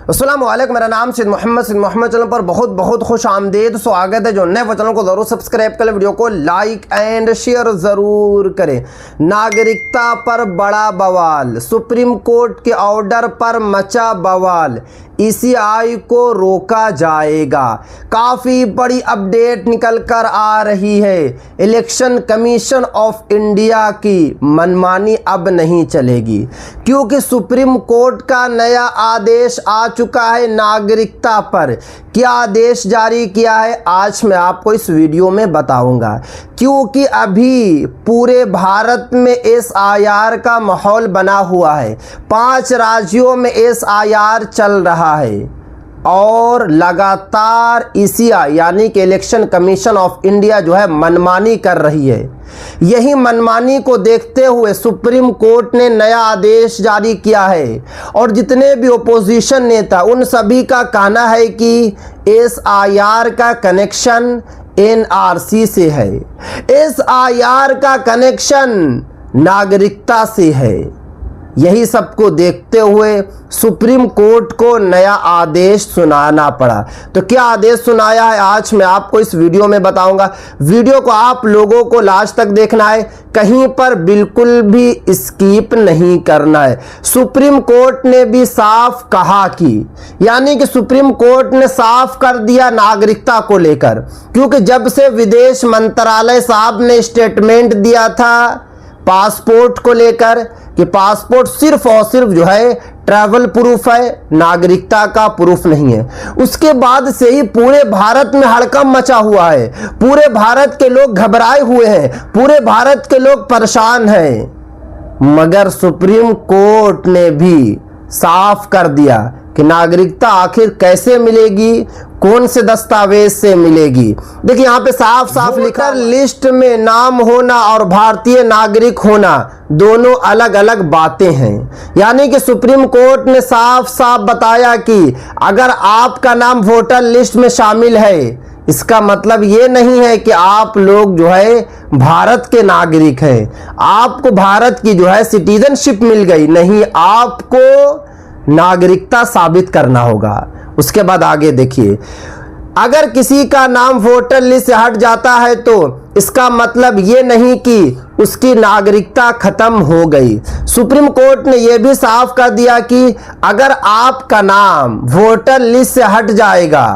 अस्सलाम वालेकुम, मेरा नाम सिद्ध मोहम्मद चैनल पर बहुत बहुत खुश आमदीद स्वागत है। जो नए चैनल को ज़रूर सब्सक्राइब करें, वीडियो को लाइक एंड शेयर ज़रूर करें। नागरिकता पर बड़ा बवाल, सुप्रीम कोर्ट के ऑर्डर पर मचा बवाल, ईसीआई को रोका जाएगा। काफ़ी बड़ी अपडेट निकल कर आ रही है। इलेक्शन कमीशन ऑफ इंडिया की मनमानी अब नहीं चलेगी, क्योंकि सुप्रीम कोर्ट का नया आदेश आ चुका है नागरिकता पर। क्या आदेश जारी किया है आज मैं आपको इस वीडियो में बताऊंगा, क्योंकि अभी पूरे भारत में एसआईआर का माहौल बना हुआ है। 5 राज्यों में एसआईआर चल रहा है और लगातार ईसीआई यानी कि इलेक्शन कमीशन ऑफ इंडिया जो है मनमानी कर रही है। यही मनमानी को देखते हुए सुप्रीम कोर्ट ने नया आदेश जारी किया है और जितने भी ओपोजिशन नेता उन सभी का कहना है कि एसआईआर का कनेक्शन एनआरसी से है, एसआईआर का कनेक्शन नागरिकता से है। यही सबको देखते हुए सुप्रीम कोर्ट को नया आदेश सुनाना पड़ा। तो क्या आदेश सुनाया है आज मैं आपको इस वीडियो में बताऊंगा। वीडियो को आप लोगों को लास्ट तक देखना है, कहीं पर बिल्कुल भी स्किप नहीं करना है। सुप्रीम कोर्ट ने भी साफ कहा कि यानी कि सुप्रीम कोर्ट ने साफ कर दिया नागरिकता को लेकर, क्योंकि जब से विदेश मंत्रालय साहब ने स्टेटमेंट दिया था पासपोर्ट को लेकर कि पासपोर्ट सिर्फ और सिर्फ जो है ट्रैवल प्रूफ है, नागरिकता का प्रूफ नहीं है, उसके बाद से ही पूरे भारत में हड़कंप मचा हुआ है। पूरे भारत के लोग घबराए हुए हैं, पूरे भारत के लोग परेशान हैं। मगर सुप्रीम कोर्ट ने भी साफ कर दिया कि नागरिकता आखिर कैसे मिलेगी, कौन से दस्तावेज से मिलेगी। देखिए यहाँ पे साफ साफ लिखा, लिस्ट में नाम होना और भारतीय नागरिक होना दोनों अलग अलग बातें हैं। यानी कि सुप्रीम कोर्ट ने साफ साफ बताया कि अगर आपका नाम वोटर लिस्ट में शामिल है, इसका मतलब ये नहीं है कि आप लोग जो है भारत के नागरिक हैं, आपको भारत की जो है सिटीजनशिप मिल गई। नहीं, आपको नागरिकता साबित करना होगा। उसके बाद आगे देखिए, अगर किसी का नाम वोटर लिस्ट से हट जाता है तो इसका मतलब ये नहीं कि उसकी नागरिकता खत्म हो गई। सुप्रीम कोर्ट ने यह भी साफ कर दिया कि अगर आपका नाम वोटर लिस्ट से हट जाएगा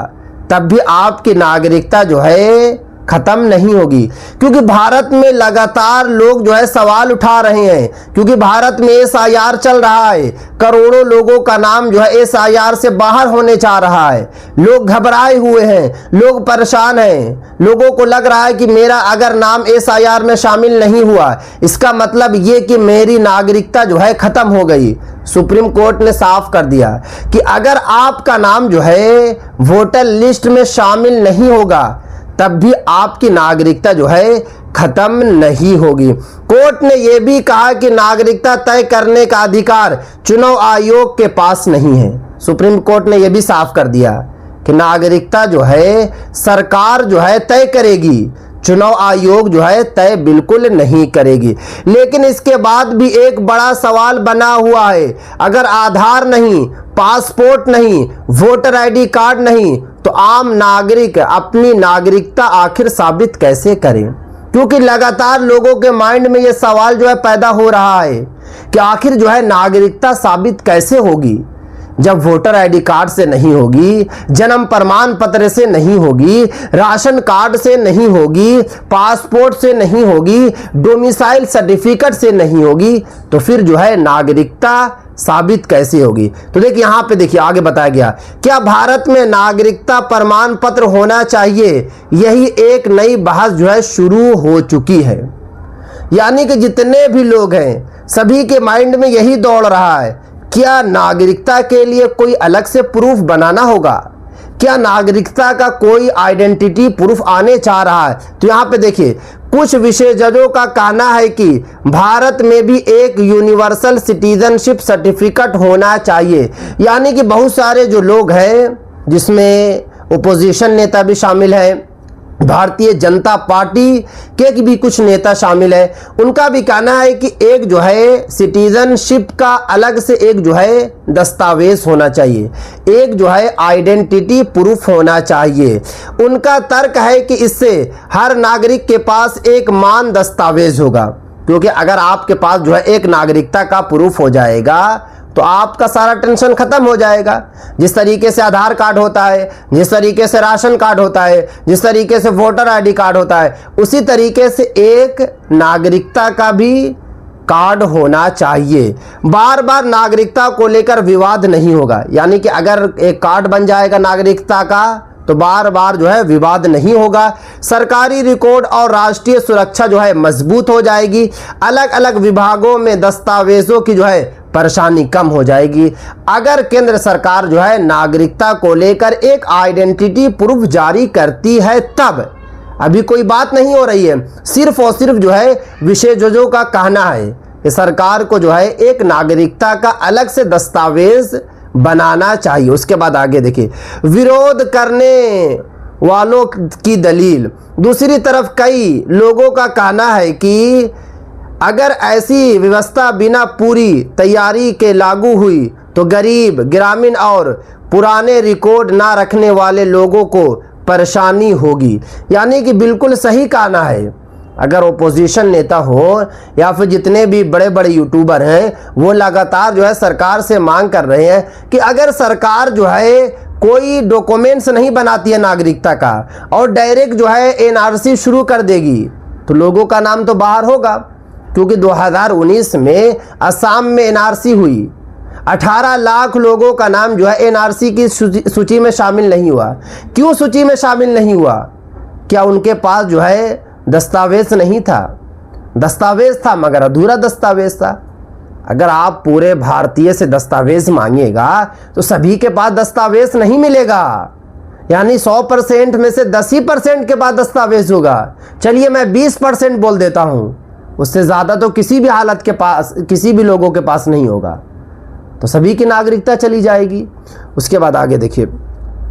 तब भी आपकी नागरिकता जो है खत्म नहीं होगी, क्योंकि भारत में लगातार लोग जो है सवाल उठा रहे हैं, क्योंकि भारत में एसआईआर चल रहा है। करोड़ों लोगों का नाम जो है एसआईआर से बाहर होने जा रहा है। लोग घबराए हुए हैं, लोग परेशान हैं, लोगों को लग रहा है कि मेरा अगर नाम एसआईआर में शामिल नहीं हुआ इसका मतलब ये कि मेरी नागरिकता जो है खत्म हो गई। सुप्रीम कोर्ट ने साफ कर दिया कि अगर आपका नाम जो है वोटर लिस्ट में शामिल नहीं होगा तब भी आपकी नागरिकता जो है खत्म नहीं होगी। कोर्ट ने यह भी कहा कि नागरिकता तय करने का अधिकार चुनाव आयोग के पास नहीं है। सुप्रीम कोर्ट ने यह भी साफ कर दिया कि नागरिकता जो है सरकार जो है तय करेगी, चुनाव आयोग जो है तय बिल्कुल नहीं करेगी। लेकिन इसके बाद भी एक बड़ा सवाल बना हुआ है, अगर आधार नहीं, पासपोर्ट नहीं, वोटर आईडी कार्ड नहीं तो आम नागरिक अपनी नागरिकता आखिर साबित कैसे करें। क्योंकि लगातार लोगों के माइंड में यह सवाल जो है पैदा हो रहा है कि आखिर जो है नागरिकता साबित कैसे होगी जब वोटर आईडी कार्ड से नहीं होगी, जन्म प्रमाण पत्र से नहीं होगी, राशन कार्ड से नहीं होगी, पासपोर्ट से नहीं होगी, डोमिसाइल सर्टिफिकेट से नहीं होगी, तो फिर जो है नागरिकता साबित कैसे होगी। तो देखिए यहाँ पे देखिए आगे बताया गया, क्या भारत में नागरिकता प्रमाण पत्र होना चाहिए, यही एक नई बहस जो है शुरू हो चुकी है। यानी कि जितने भी लोग हैं सभी के माइंड में यही दौड़ रहा है, क्या नागरिकता के लिए कोई अलग से प्रूफ बनाना होगा, क्या नागरिकता का कोई आइडेंटिटी प्रूफ आने जा रहा है। तो यहाँ पे देखिए कुछ विशेषज्ञों का कहना है कि भारत में भी एक यूनिवर्सल सिटीजनशिप सर्टिफिकेट होना चाहिए। यानी कि बहुत सारे जो लोग हैं, जिसमें ओपोजिशन नेता भी शामिल हैं, भारतीय जनता पार्टी के भी कुछ नेता शामिल है। उनका भी कहना है कि एक जो है सिटीजनशिप का अलग से एक जो है दस्तावेज होना चाहिए, एक जो है आइडेंटिटी प्रूफ होना चाहिए। उनका तर्क है कि इससे हर नागरिक के पास एक मान दस्तावेज होगा, क्योंकि अगर आपके पास जो है एक नागरिकता का प्रूफ हो जाएगा तो आपका सारा टेंशन खत्म हो जाएगा। जिस तरीके से आधार कार्ड होता है, जिस तरीके से राशन कार्ड होता है, जिस तरीके से वोटर आईडी कार्ड होता है, उसी तरीके से एक नागरिकता का भी कार्ड होना चाहिए। बार बार नागरिकता को लेकर विवाद नहीं होगा, यानी कि अगर एक कार्ड बन जाएगा नागरिकता का तो बार बार जो है विवाद नहीं होगा। सरकारी रिकॉर्ड और राष्ट्रीय सुरक्षा जो है मजबूत हो जाएगी। अलग अलग विभागों में दस्तावेजों की जो है परेशानी कम हो जाएगी। अगर केंद्र सरकार जो है नागरिकता को लेकर एक आइडेंटिटी प्रूफ जारी करती है तब, अभी कोई बात नहीं हो रही है, सिर्फ और सिर्फ जो है विशेषज्ञों का कहना है कि सरकार को जो है एक नागरिकता का अलग से दस्तावेज बनाना चाहिए। उसके बाद आगे देखिए, विरोध करने वालों की दलील। दूसरी तरफ कई लोगों का कहना है कि अगर ऐसी व्यवस्था बिना पूरी तैयारी के लागू हुई तो गरीब, ग्रामीण और पुराने रिकॉर्ड ना रखने वाले लोगों को परेशानी होगी। यानी कि बिल्कुल सही कहना है। अगर ओपोजिशन नेता हो या फिर जितने भी बड़े बड़े यूट्यूबर हैं वो लगातार जो है सरकार से मांग कर रहे हैं कि अगर सरकार जो है कोई डॉक्यूमेंट्स नहीं बनाती है नागरिकता का और डायरेक्ट जो है एनआरसी शुरू कर देगी तो लोगों का नाम तो बाहर होगा। क्योंकि 2019 में असम में एनआरसी हुई, 18 लाख लोगों का नाम जो है एनआरसी की सूची में शामिल नहीं हुआ। क्यों सूची में शामिल नहीं हुआ? क्या उनके पास जो है दस्तावेज नहीं था? दस्तावेज था मगर अधूरा दस्तावेज था। अगर आप पूरे भारतीय से दस्तावेज मांगिएगा तो सभी के पास दस्तावेज नहीं मिलेगा, यानी 100% में से 10% के पास दस्तावेज होगा। चलिए मैं 20% बोल देता हूं, उससे ज़्यादा तो किसी भी हालत के पास, किसी भी लोगों के पास नहीं होगा, तो सभी की नागरिकता चली जाएगी। उसके बाद आगे देखिए,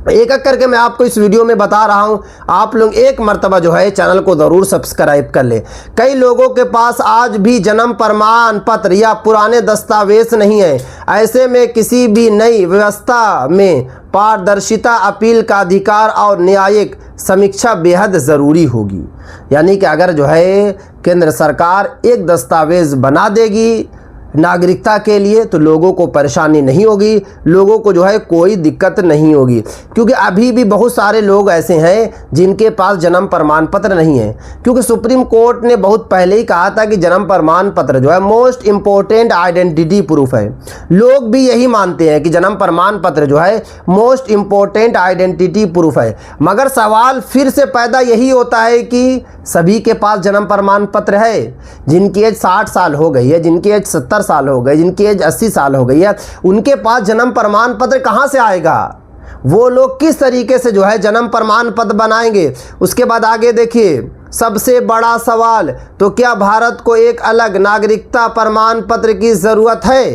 एक एक करके मैं आपको इस वीडियो में बता रहा हूं। आप लोग एक मर्तबा जो है चैनल को ज़रूर सब्सक्राइब कर ले। कई लोगों के पास आज भी जन्म प्रमाण पत्र या पुराने दस्तावेज नहीं है। ऐसे में किसी भी नई व्यवस्था में पारदर्शिता, अपील का अधिकार और न्यायिक समीक्षा बेहद ज़रूरी होगी। यानी कि अगर जो है केंद्र सरकार एक दस्तावेज बना देगी नागरिकता के लिए तो लोगों को परेशानी नहीं होगी, लोगों को जो है कोई दिक्कत नहीं होगी। क्योंकि अभी भी बहुत सारे लोग ऐसे हैं जिनके पास जन्म प्रमाण पत्र नहीं है। क्योंकि सुप्रीम कोर्ट ने बहुत पहले ही कहा था कि जन्म प्रमाण पत्र जो है मोस्ट इम्पोर्टेंट आइडेंटिटी प्रूफ है। लोग भी यही मानते हैं कि जन्म प्रमाण पत्र जो है मोस्ट इम्पोर्टेंट आइडेंटिटी प्रूफ है। मगर सवाल फिर से पैदा यही होता है कि सभी के पास जन्म प्रमाण पत्र है? जिनकी एज 60 साल हो गई है, जिनकी एज 70 साल हो गई, जिनकी एज 80 साल हो गई है, उनके पास जन्म प्रमाण पत्र कहाँ से आएगा? वो लोग किस तरीके से जो है जन्म प्रमाण पत्र बनाएंगे? उसके बाद आगे देखिए, सबसे बड़ा सवाल, तो क्या भारत को एक अलग नागरिकता प्रमाण पत्र की ज़रूरत है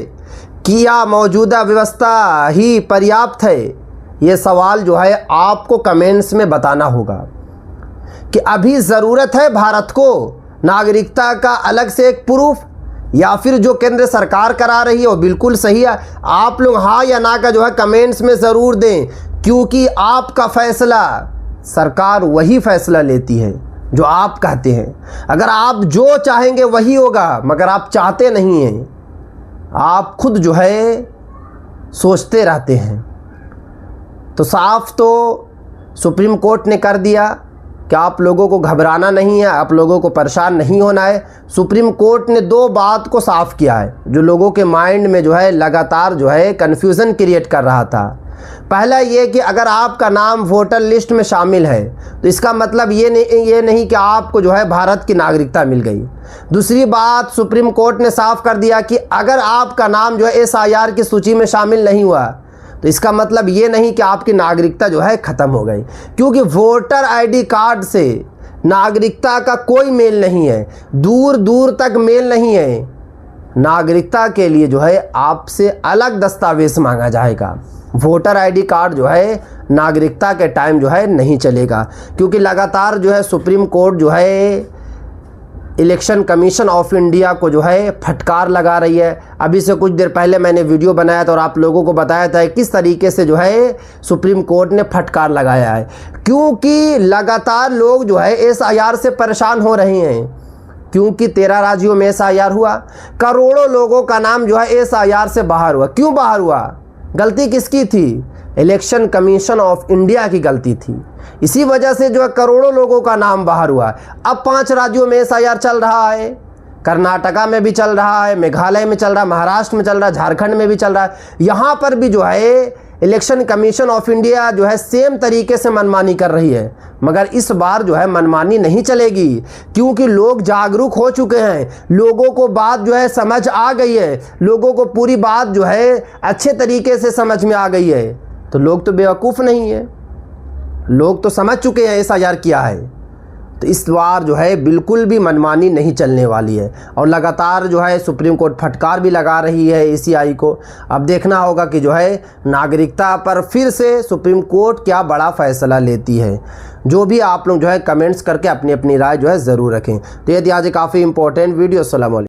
कि या मौजूदा व्यवस्था ही पर्याप्त है? ये सवाल जो है आपको कमेंट्स में बताना होगा कि अभी ज़रूरत है भारत को नागरिकता का अलग से एक प्रूफ, या फिर जो केंद्र सरकार करा रही है वो बिल्कुल सही है। आप लोग हाँ या ना का जो है कमेंट्स में ज़रूर दें, क्योंकि आपका फैसला, सरकार वही फैसला लेती है जो आप कहते हैं। अगर आप जो चाहेंगे वही होगा, मगर आप चाहते नहीं हैं, आप खुद जो है सोचते रहते हैं। तो साफ तो सुप्रीम कोर्ट ने कर दिया कि आप लोगों को घबराना नहीं है, आप लोगों को परेशान नहीं होना है। सुप्रीम कोर्ट ने दो बात को साफ किया है जो लोगों के माइंड में जो है लगातार जो है कन्फ्यूज़न क्रिएट कर रहा था। पहला ये कि अगर आपका नाम वोटर लिस्ट में शामिल है तो इसका मतलब ये नहीं कि आपको जो है भारत की नागरिकता मिल गई। दूसरी बात, सुप्रीम कोर्ट ने साफ कर दिया कि अगर आपका नाम जो है SIR की सूची में शामिल नहीं हुआ तो इसका मतलब ये नहीं कि आपकी नागरिकता जो है ख़त्म हो गई। क्योंकि वोटर आईडी कार्ड से नागरिकता का कोई मेल नहीं है, दूर दूर तक मेल नहीं है। नागरिकता के लिए जो है आपसे अलग दस्तावेज मांगा जाएगा। वोटर आईडी कार्ड जो है नागरिकता के टाइम जो है नहीं चलेगा, क्योंकि लगातार जो है सुप्रीम कोर्ट जो है इलेक्शन कमीशन ऑफ इंडिया को जो है फटकार लगा रही है। अभी से कुछ देर पहले मैंने वीडियो बनाया था और आप लोगों को बताया था किस तरीके से जो है सुप्रीम कोर्ट ने फटकार लगाया है, क्योंकि लगातार लोग जो है एसआईआर से परेशान हो रहे हैं। क्योंकि 13 राज्यों में एसआईआर हुआ, करोड़ों लोगों का नाम जो है एसआईआर से बाहर हुआ। क्यों बाहर हुआ? गलती किसकी थी? इलेक्शन कमीशन ऑफ इंडिया की गलती थी। इसी वजह से जो है करोड़ों लोगों का नाम बाहर हुआ। अब 5 राज्यों में एसआईआर चल रहा है, कर्नाटका में भी चल रहा है, मेघालय में चल रहा है, महाराष्ट्र में चल रहा है, झारखंड में भी चल रहा है। यहाँ पर भी जो है इलेक्शन कमीशन ऑफ इंडिया जो है सेम तरीके से मनमानी कर रही है। मगर इस बार जो है मनमानी नहीं चलेगी, क्योंकि लोग जागरूक हो चुके हैं, लोगों को बात जो है समझ आ गई है, लोगों को पूरी बात जो है अच्छे तरीके से समझ में आ गई है। तो लोग तो बेवकूफ़ नहीं है, लोग तो समझ चुके हैं एसआईआर क्या है। तो इस बार जो है बिल्कुल भी मनमानी नहीं चलने वाली है और लगातार जो है सुप्रीम कोर्ट फटकार भी लगा रही है ईसीआई को। अब देखना होगा कि जो है नागरिकता पर फिर से सुप्रीम कोर्ट क्या बड़ा फैसला लेती है। जो भी आप लोग जो है कमेंट्स करके अपनी अपनी राय जो है ज़रूर रखें। तो ये आज काफ़ी इंपॉर्टेंट वीडियो। अस्सलाम वालेकुम।